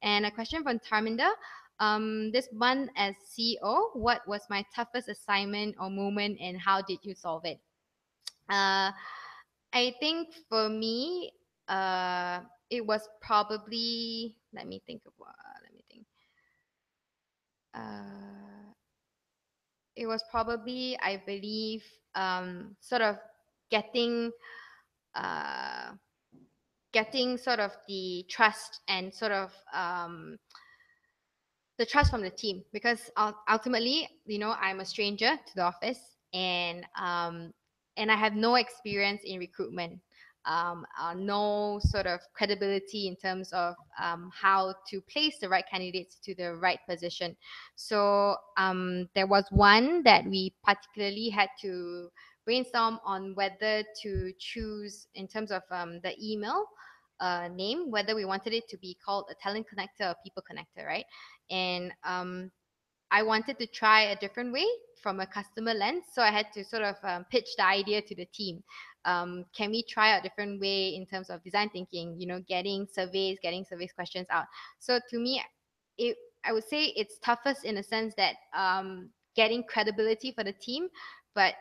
And a question from Tarminda. This month as CEO, what was my toughest assignment or moment, and how did you solve it? I think for me, it was probably, let me think of what, let me think. Uh, it was probably, I believe, sort of getting, uh, getting sort of the trust and sort of the trust from the team, because ultimately, I'm a stranger to the office, and I have no experience in recruitment, no sort of credibility in terms of how to place the right candidates to the right position. So there was one that we particularly had to brainstorm on whether to choose in terms of the email name, whether we wanted it to be called a talent connector or people connector, right? And I wanted to try a different way from a customer lens. So I had to sort of pitch the idea to the team. Can we try a different way in terms of design thinking, getting surveys questions out? So to me, I would say it's toughest in a sense that getting credibility for the team, but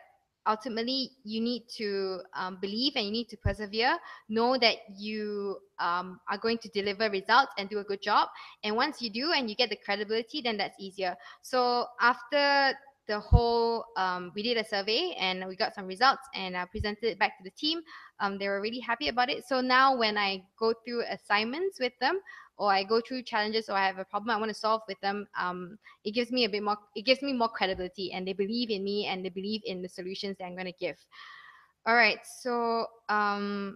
ultimately you need to believe, and you need to persevere, know that you are going to deliver results and do a good job. And once you do and you get the credibility, then that's easier. So after the whole, we did a survey and we got some results, and I presented it back to the team. They were really happy about it. So now when I go through assignments with them, or I go through challenges, or I have a problem I want to solve with them, it gives me more credibility, and they believe in me, and they believe in the solutions that I'm going to give. All right. So, all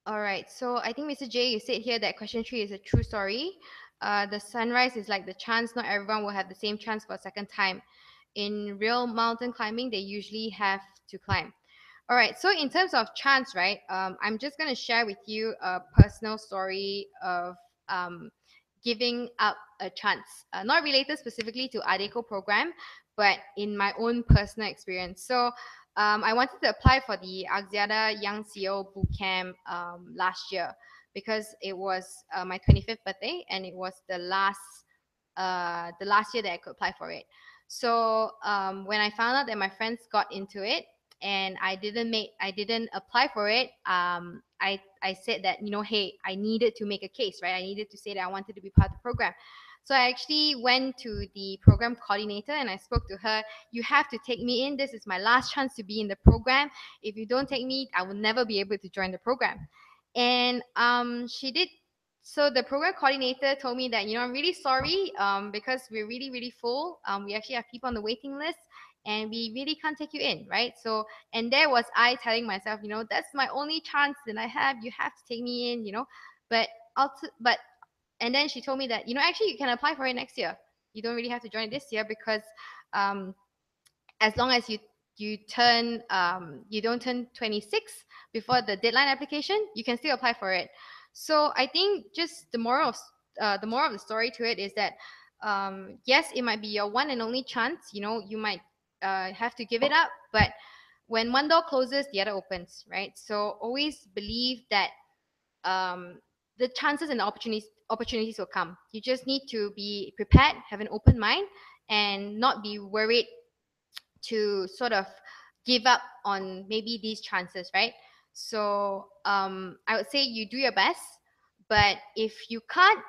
right. So I think Mr. J, you said here that question 3 is a true story. The sunrise is like the chance. Not everyone will have the same chance for a second time. In real mountain climbing, they usually have to climb. All right. So in terms of chance, right? I'm just going to share with you a personal story of giving up a chance, not related specifically to Adecco program, but in my own personal experience. So I wanted to apply for the Axiata Young CEO Bootcamp last year, because it was my 25th birthday, and it was the last year that I could apply for it. So when I found out that my friends got into it and I didn't apply for it, I said that, hey, I needed to make a case, right? I needed to say that I wanted to be part of the program. So I actually went to the program coordinator and I spoke to her. You have to take me in. This is my last chance to be in the program. If you don't take me, I will never be able to join the program. And she did So the program coordinator told me that, I'm really sorry because we're really, really full. We actually have people on the waiting list and we really can't take you in, right? So, and there was I telling myself, that's my only chance that I have. You have to take me in, but and then she told me that, actually you can apply for it next year. You don't really have to join it this year because um, as long as you don't turn 26 before the deadline application, you can still apply for it. So I think just the moral of the story to it is that yes, it might be your one and only chance. You might have to give it up, but when one door closes, the other opens, right? So always believe that the chances and the opportunities will come. You just need to be prepared, have an open mind, and not be worried to sort of give up on maybe these chances, right? So I would say you do your best, but if you can't,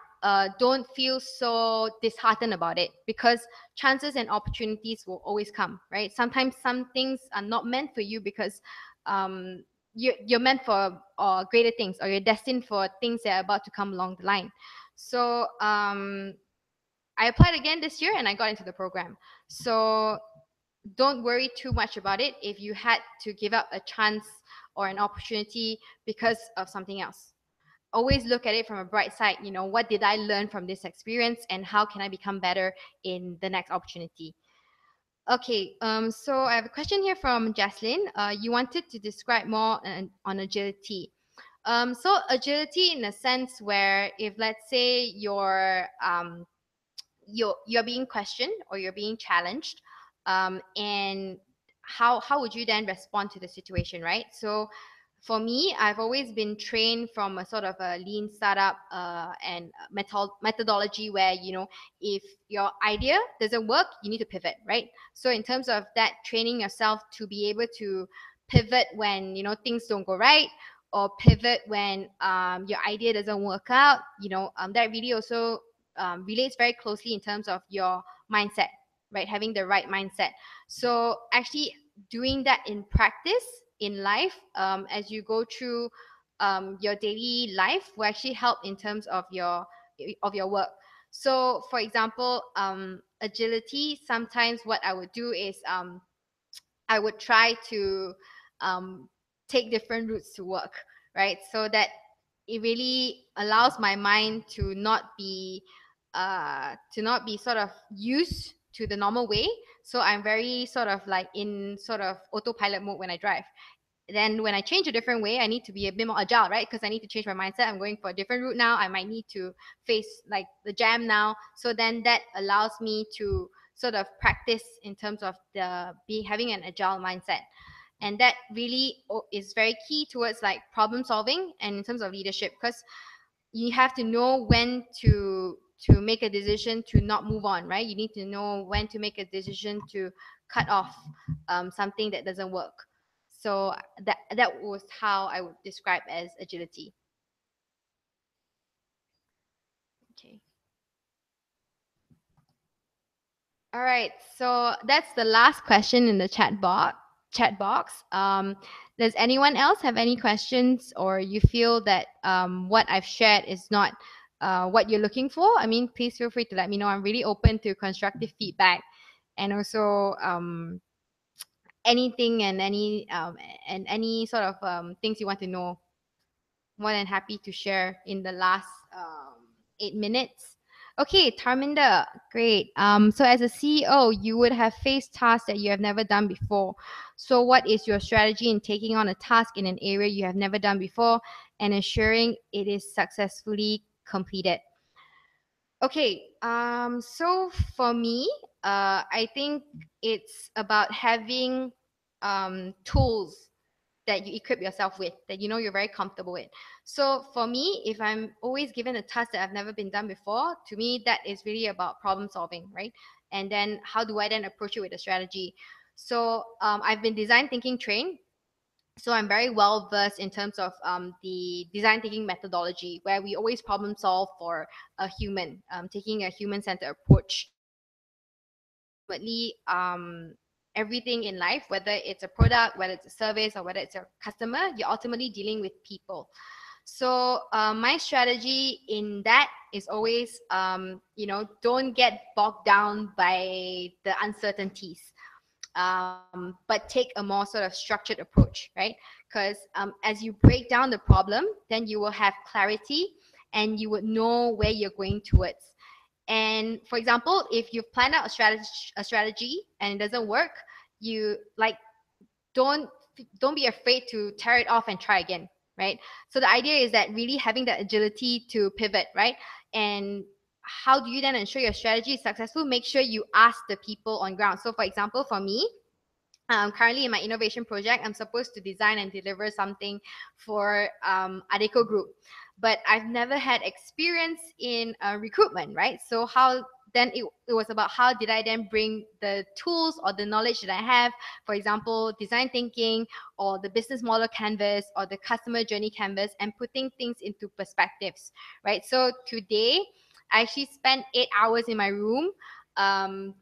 don't feel so disheartened about it, because chances and opportunities will always come, right? Sometimes some things are not meant for you because um, you're meant for greater things, or you're destined for things that are about to come along the line. So I applied again this year and I got into the program. So don't worry too much about it if you had to give up a chance or an opportunity because of something else. Always look at it from a bright side. What did I learn from this experience and how can I become better in the next opportunity? Okay, so I have a question here from Jaslyn. You wanted to describe more on agility. So agility in a sense where, if let's say you're being questioned or you're being challenged, and how would you then respond to the situation, right? So for me, I've always been trained from a sort of a lean startup and methodology where, if your idea doesn't work, you need to pivot, right? So in terms of that, training yourself to be able to pivot when, things don't go right, or pivot when your idea doesn't work out, that really also relates very closely in terms of your mindset, right? Having the right mindset. So actually doing that in practice in life, as you go through your daily life, will actually help in terms of your work. So for example, agility, sometimes what I would do is I would try to um, take different routes to work, right? So that it really allows my mind to not be sort of used to the normal way. So I'm very sort of like in sort of autopilot mode when I drive. Then when I change a different way, I need to be a bit more agile, right? Because I need to change my mindset. I'm going for a different route now. I might need to face like the jam now. So then that allows me to sort of practice in terms of having an agile mindset. And that really is very key towards like problem solving and in terms of leadership, because you have to know when to make a decision to not move on, right? You need to know when to make a decision to cut off something that doesn't work. So that was how I would describe as agility. Okay. All right. So that's the last question in the chat box. Does anyone else have any questions, or you feel that what I've shared is not what you're looking for? I mean, please feel free to let me know. I'm really open to constructive feedback, and also anything and any sort of things you want to know. More than happy to share in the last 8 minutes. Okay, Tarminda, great. So as a CEO, you would have faced tasks that you have never done before. So what is your strategy in taking on a task in an area you have never done before and ensuring it is successfully completed? Okay, so for me, I think it's about having tools that you equip yourself with, that you're very comfortable with. So for me, if I'm always given a task that I've never been done before, to me that is really about problem solving, right? And then how do I then approach it with a strategy? So I've been design thinking trained, so I'm very well versed in terms of the design thinking methodology, where we always problem solve for a human, taking a human centered approach. Ultimately, everything in life, whether it's a product, whether it's a service, or whether it's a customer, you're ultimately dealing with people. So my strategy in that is always, don't get bogged down by the uncertainties. But take a more sort of structured approach, right? Because as you break down the problem, then you will have clarity and you would know where you're going towards. And for example, if you've planned out a strategy and it doesn't work, you like don't don't be afraid to tear it off and try again, right? So the idea is that really having that agility to pivot, right? And how do you then ensure your strategy is successful? Make sure you ask the people on ground. So for example, for me, currently in my innovation project, I'm supposed to design and deliver something for Adecco Group, but I've never had experience in recruitment, right? So how then it was about how did I then bring the tools or the knowledge that I have, for example, design thinking or the business model canvas or the customer journey canvas, and putting things into perspectives, right? So today, I actually spent 8 hours in my room, um,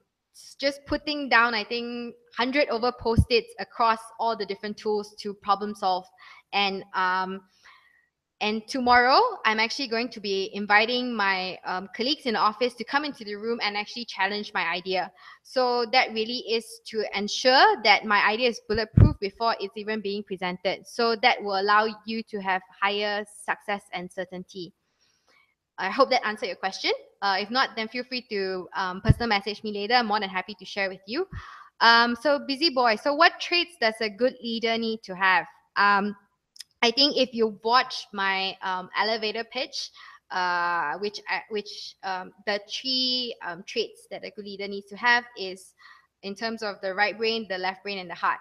just putting down, I think, 100 over post-its across all the different tools to problem solve. And tomorrow, I'm actually going to be inviting my colleagues in the office to come into the room and actually challenge my idea. So that really is to ensure that my idea is bulletproof before it's even being presented. So that will allow you to have higher success and certainty. I hope that answered your question. If not, then feel free to personal message me later. I'm more than happy to share with you. So busy boy. So what traits does a good leader need to have? I think if you watch my elevator pitch, which the three traits that a good leader needs to have is in terms of the right brain, the left brain, and the heart.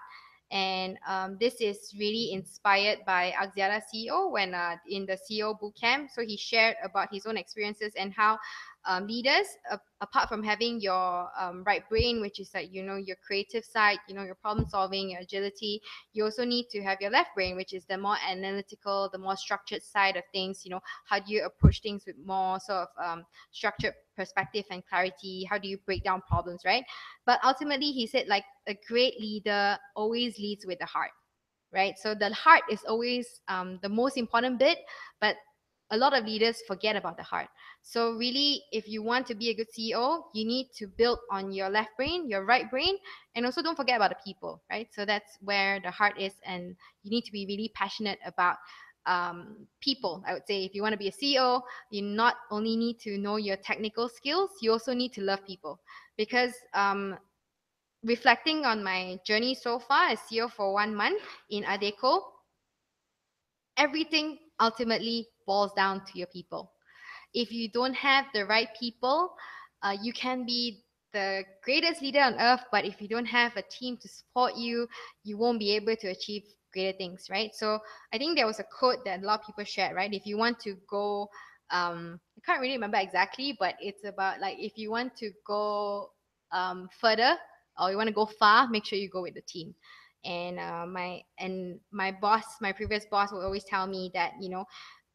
And this is really inspired by Axiata CEO when in the CEO bootcamp. So he shared about his own experiences and how leaders, apart from having your right brain, which is like, your creative side, your problem solving, your agility, you also need to have your left brain, which is the more analytical, the more structured side of things. How do you approach things with more sort of structured perspective and clarity? How do you break down problems, right? But ultimately, he said, like, a great leader always leads with the heart, right? So the heart is always the most important bit, but a lot of leaders forget about the heart. So really, if you want to be a good CEO, you need to build on your left brain, your right brain, and also don't forget about the people, right? So that's where the heart is, and you need to be really passionate about people. I would say if you want to be a CEO, you not only need to know your technical skills, you also need to love people. Because reflecting on my journey so far as CEO for 1 month in Adecco, everything ultimately boils down to your people. If you don't have the right people, you can be the greatest leader on earth, but if you don't have a team to support you, you won't be able to achieve greater things, right? So I think there was a quote that a lot of people shared, right? If you want to go, I can't really remember exactly, but it's about like if you want to go further or you want to go far, make sure you go with the team. And my boss, my previous boss, will always tell me that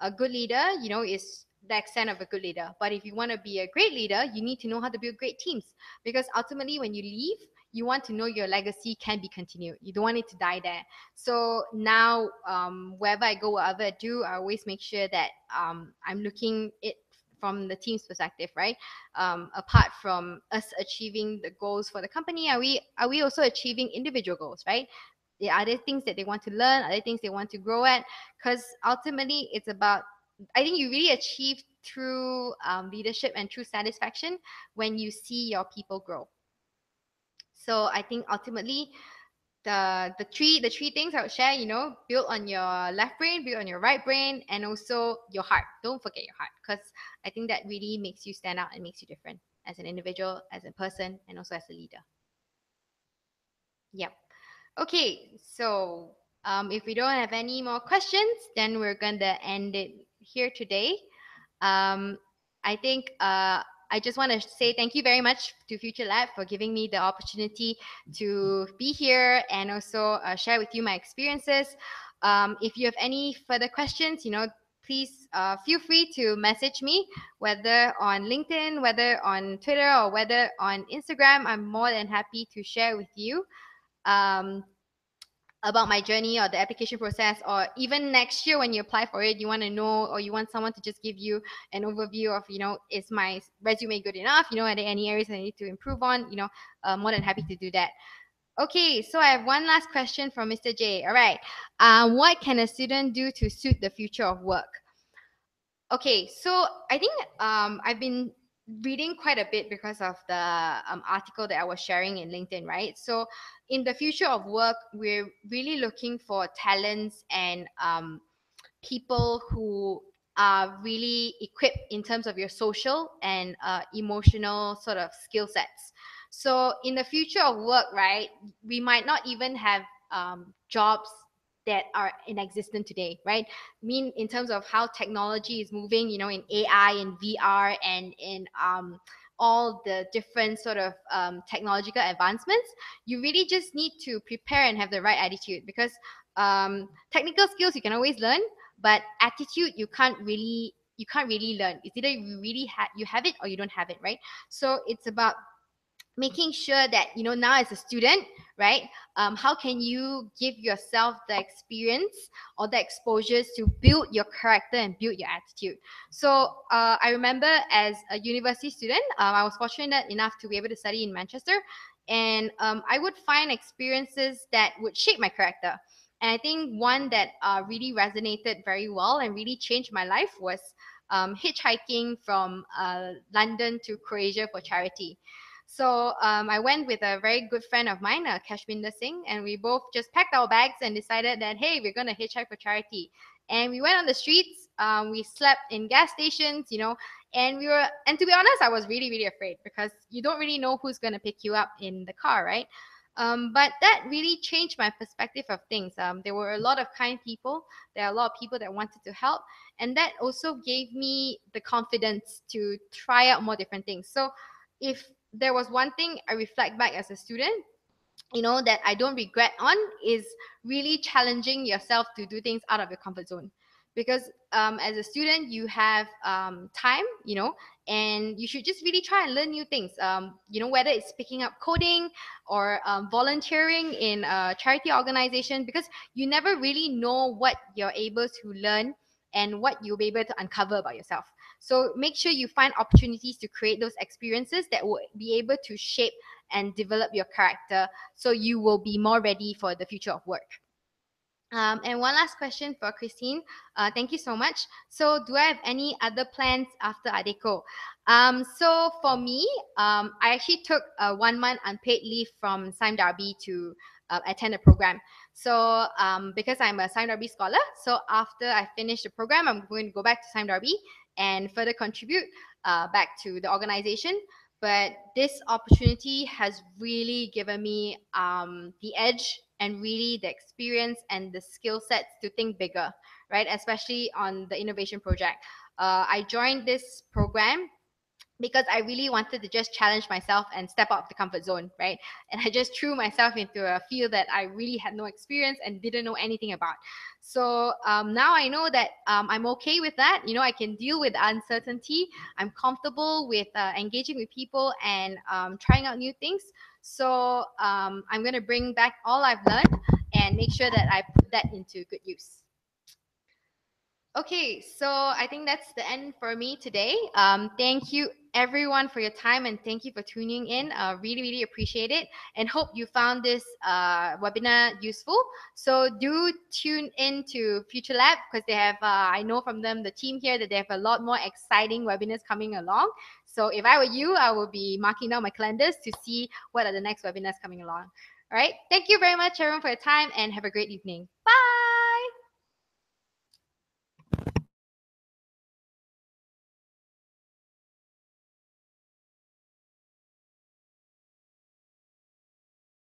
a good leader, is the extent of a good leader. But if you want to be a great leader, you need to know how to build great teams. Because ultimately, when you leave, you want to know your legacy can be continued. You don't want it to die there. So now, wherever I go, whatever I do, I always make sure that I'm looking it from the team's perspective, right? Apart from us achieving the goals for the company, are we also achieving individual goals, right? Are there things that they want to learn? Are there things they want to grow at? Because ultimately, it's about, I think you really achieve true leadership and true satisfaction when you see your people grow. So I think ultimately the three things I would share, build on your left brain, build on your right brain, and also your heart. Don't forget your heart, because I think that really makes you stand out and makes you different as an individual, as a person, and also as a leader. Yep. Okay, so if we don't have any more questions, then we're going to end it here today. I think I just want to say thank you very much to FutureLab for giving me the opportunity to be here and also share with you my experiences. If you have any further questions, please feel free to message me, whether on LinkedIn, whether on Twitter, or whether on Instagram. I'm more than happy to share with you. about my journey or the application process, or even next year when you apply for it, you want to know, or you want someone to just give you an overview of, is my resume good enough? Are there any areas I need to improve on? More than happy to do that. Okay, so I have one last question from Mr. J. All right. What can a student do to suit the future of work? Okay, so I think I've been reading quite a bit because of the article that I was sharing in LinkedIn, right? So in the future of work, we're really looking for talents and people who are really equipped in terms of your social and emotional sort of skill sets. So in the future of work, right, we might not even have jobs that are in existence today, right? I mean, in terms of how technology is moving, in AI and VR and in all the different sort of technological advancements, you really just need to prepare and have the right attitude, because technical skills you can always learn, but attitude you can't really learn. It's either you have it or you don't have it, right? So it's about making sure that now as a student, right, how can you give yourself the experience or the exposures to build your character and build your attitude. So I remember as a university student, I was fortunate enough to be able to study in Manchester, and I would find experiences that would shape my character. And I think one that really resonated very well and really changed my life was hitchhiking from London to Croatia for charity. So I went with a very good friend of mine, Kashminder Singh, and we both just packed our bags and decided that, hey, we're going to hitchhike for charity. And we went on the streets, we slept in gas stations, and to be honest, I was really, really afraid, because you don't really know who's going to pick you up in the car, right? But that really changed my perspective of things. There were a lot of kind people. There are a lot of people that wanted to help. And that also gave me the confidence to try out more different things. So if there was one thing I reflect back as a student, that I don't regret on, is really challenging yourself to do things out of your comfort zone. Because as a student, you have time, and you should just really try and learn new things. Whether it's picking up coding or volunteering in a charity organization, because you never really know what you're able to learn and what you'll be able to uncover about yourself. So make sure you find opportunities to create those experiences that will be able to shape and develop your character, so you will be more ready for the future of work. And one last question for Christine. Thank you so much. So do I have any other plans after Adecco? So for me, I actually took a 1 month unpaid leave from Sime Darby to attend a program. So because I'm a Sime Darby scholar, so after I finish the program, I'm going to go back to Sime Darby and further contribute back to the organization. But this opportunity has really given me the edge and really the experience and the skill sets to think bigger, right? Especially on the innovation project. I joined this program because I really wanted to just challenge myself and step out of the comfort zone, right? And I just threw myself into a field that I really had no experience and didn't know anything about. So now I know that I'm okay with that. I can deal with uncertainty. I'm comfortable with engaging with people and trying out new things. So I'm going to bring back all I've learned and make sure that I put that into good use. Okay, so I think that's the end for me today. Thank you everyone for your time, and thank you for tuning in. Really, really appreciate it, and hope you found this webinar useful. So do tune in to FutureLab, because they have, I know from them, the team here, that they have a lot more exciting webinars coming along. So if I were you, I would be marking down my calendars to see what are the next webinars coming along. All right, thank you very much everyone for your time, and have a great evening. Bye.